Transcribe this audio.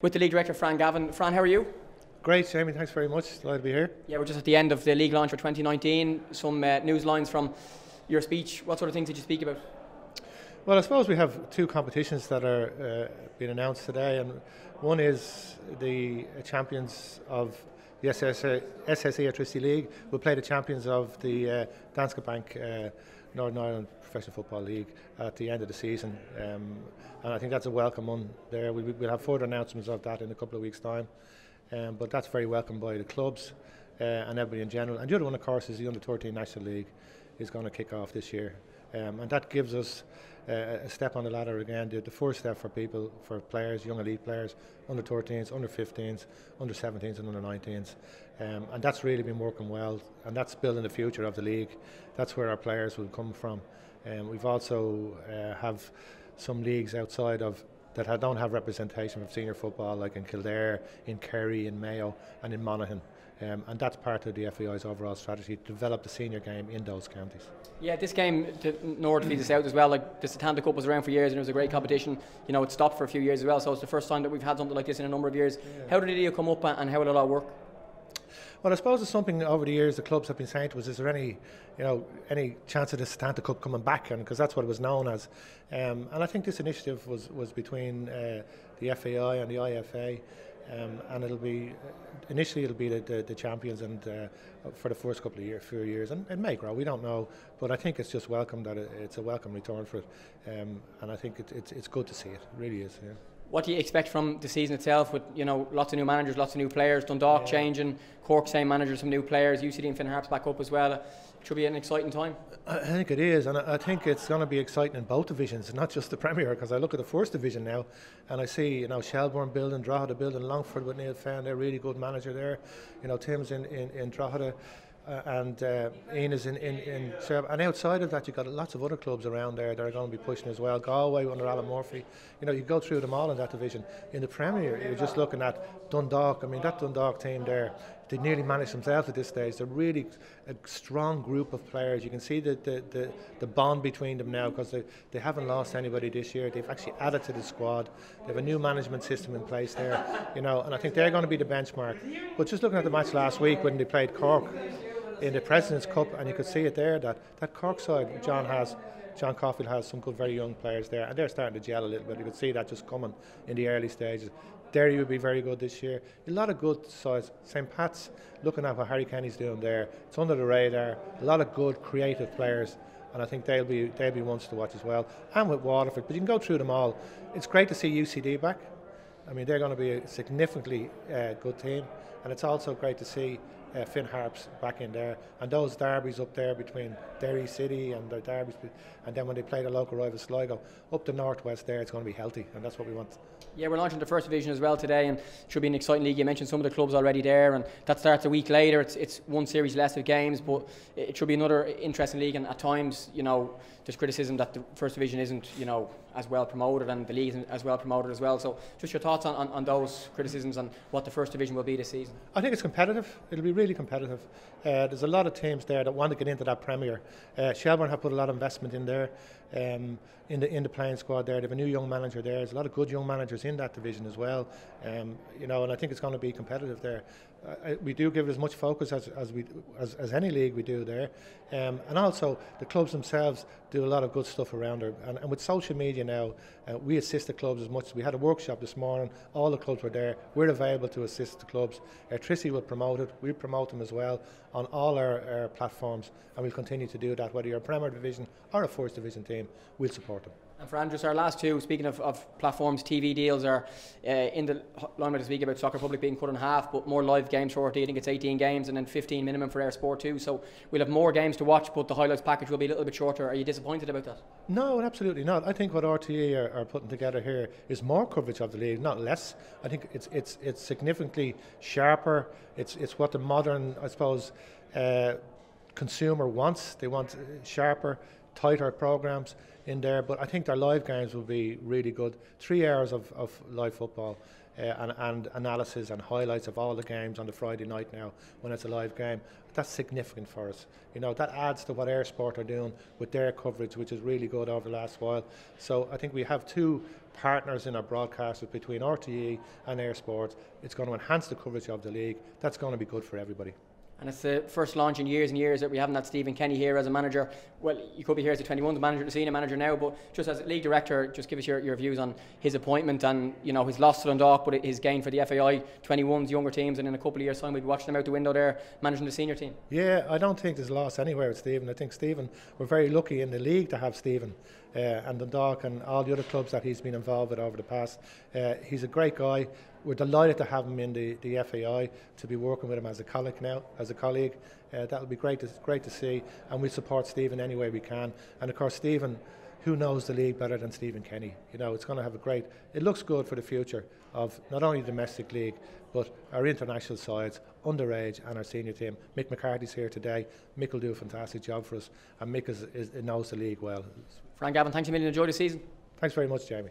With the league director, Gavin. Fran, how are you? Great, Jamie, thanks very much. Glad to be here. Yeah, we're just at the end of the league launch for 2019. Some news lines from your speech. What sort of things did you speak about? Well, I suppose we have two competitions that are being announced today, and one is the champions of the SSE Electricity League will play the champions of the Danske Bank Northern Ireland Professional Football League at the end of the season, and I think that's a welcome one there. We'll have further announcements of that in a couple of weeks' time, but that's very welcome by the clubs and everybody in general. And the other one, of course, is the Under-13 National League is going to kick off this year, and that gives us a step on the ladder again, the first step for people, for players, young elite players, under-13s, under-15s, under-17s and under-19s, and that's really been working well, and that's building the future of the league. That's where our players will come from. We've also have some leagues outside of that don't have representation of senior football, like in Kildare, in Kerry, in Mayo and in Monaghan. And that's part of the FAI's overall strategy, to develop the senior game in those counties. Yeah, this game, the North feeds the South as well. Like the Satanta Cup was around for years and it was a great competition. You know, it stopped for a few years as well, so it's the first time that we've had something like this in a number of years. Yeah. How did the deal come up and how will it all work? Well, I suppose it's something over the years the clubs have been saying to us, is there any chance of the Satanta Cup coming back? And because that's what it was known as. And I think this initiative was between the FAI and the IFA. And initially it'll be the champions, and for the first couple of few years, and it may grow, we don't know, but I think it's just welcome that it's a welcome return for it, and I think it's good to see it really is. Yeah. What do you expect from the season itself, with lots of new managers, lots of new players, Dundalk changing, Cork same managers, some new players, UCD and Finn Harps back up as well? It should be an exciting time. I think it is, and I think it's going to be exciting in both divisions, not just the Premier, because I look at the first division now and I see Shelbourne building, Drogheda building, Longford with Neil Fenn, they're a really good manager there. Tim's in Drogheda. And Ian is in Sherb. And outside of that, you've got lots of other clubs around there that are going to be pushing as well. Galway under Alan Murphy, you go through them all in that division. In the Premier, you're just looking at Dundalk. I mean, that Dundalk team there, they nearly managed themselves at this stage. They're really a strong group of players. You can see the bond between them now, because they haven't lost anybody this year. They've actually added to the squad. They have a new management system in place there, and I think they're going to be the benchmark. But just looking at the match last week when they played Cork in the President's Cup, and you could see it there that Cork side, John Caulfield has some good, very young players there, and they're starting to gel a little bit. You could see that just coming in the early stages. Derry would be very good this year. A lot of good sides. St. Pat's, looking at what Harry Kenny's doing there, it's under the radar. A lot of good, creative players, and I think they'll be ones to watch as well. And with Waterford, but you can go through them all. It's great to see UCD back. I mean, they're going to be a significantly good team, and it's also great to see Finn Harps back in there, and those derbies up there between Derry City and the derbies, and then when they play the local rival Sligo up the northwest there, it's going to be healthy, and that's what we want. Yeah, we're launching the first division as well today, and it should be an exciting league. You mentioned some of the clubs already there, and that starts a week later. It's one series less of games, but it should be another interesting league. And at times, there's criticism that the first division isn't as well promoted, and the league isn't as well promoted as well. So just your thoughts on those criticisms and what the first division will be this season. I think it's competitive. It'll be really competitive. There's a lot of teams there that want to get into that Premier. Shelbourne have put a lot of investment in there, in the playing squad there. They have a new young manager there. There's a lot of good young managers in that division as well. And I think it's going to be competitive there. We do give it as much focus as any league we do there, and also the clubs themselves do a lot of good stuff around there. And with social media now, we assist the clubs as much as we had a workshop this morning. All the clubs were there. We're available to assist the clubs. Trissy will promote it. We promote them as well on all our platforms, and we'll continue to do that. Whether you're a Premier Division or a First Division team, we'll support them. And for Andrews, our last two, speaking of platforms, TV deals are in the line to speak about Soccer Public being cut in half, but more live games for RT. I think it's 18 games and then 15 minimum for Air Sport 2. So we'll have more games to watch, but the highlights package will be a little bit shorter. Are you disappointed about that? No, absolutely not. I think what RTE are putting together here is more coverage of the league, not less. I think it's significantly sharper. It's what the modern, I suppose, consumer wants. They want sharper, tighter programs in there, but I think their live games will be really good. 3 hours of live football, and analysis and highlights of all the games on the Friday night now when it's a live game. That's significant for us. You know, that adds to what Air Sport are doing with their coverage, which is really good over the last while. So I think we have two partners in our broadcasters between RTE and Air Sport. It's going to enhance the coverage of the league. That's going to be good for everybody. And it's the first launch in years and years that we haven't had Stephen Kenny here as a manager. Well, you could be here as a 21s manager, the senior manager now, but just as league director, just give us your views on his appointment and, you know, his loss to Dundalk, but his gain for the FAI 21s, younger teams, and in a couple of years' time we'll be watching them out the window there managing the senior team. Yeah, I don't think there's loss anywhere with Stephen. I think Stephen, we're very lucky in the league to have Stephen and Dundalk and all the other clubs that he's been involved with over the past. He's a great guy. We're delighted to have him in the FAI, to be working with him as a colleague now, that would be great to see, and we support Stephen any way we can. And of course, Stephen, who knows the league better than Stephen Kenny? You know, it's going to have it looks good for the future of not only the domestic league, but our international sides, underage, and our senior team. Mick McCarthy's here today. Mick will do a fantastic job for us, and Mick knows the league well. Fran, Gavin, thanks a million. Enjoy the season. Thanks very much, Jamie.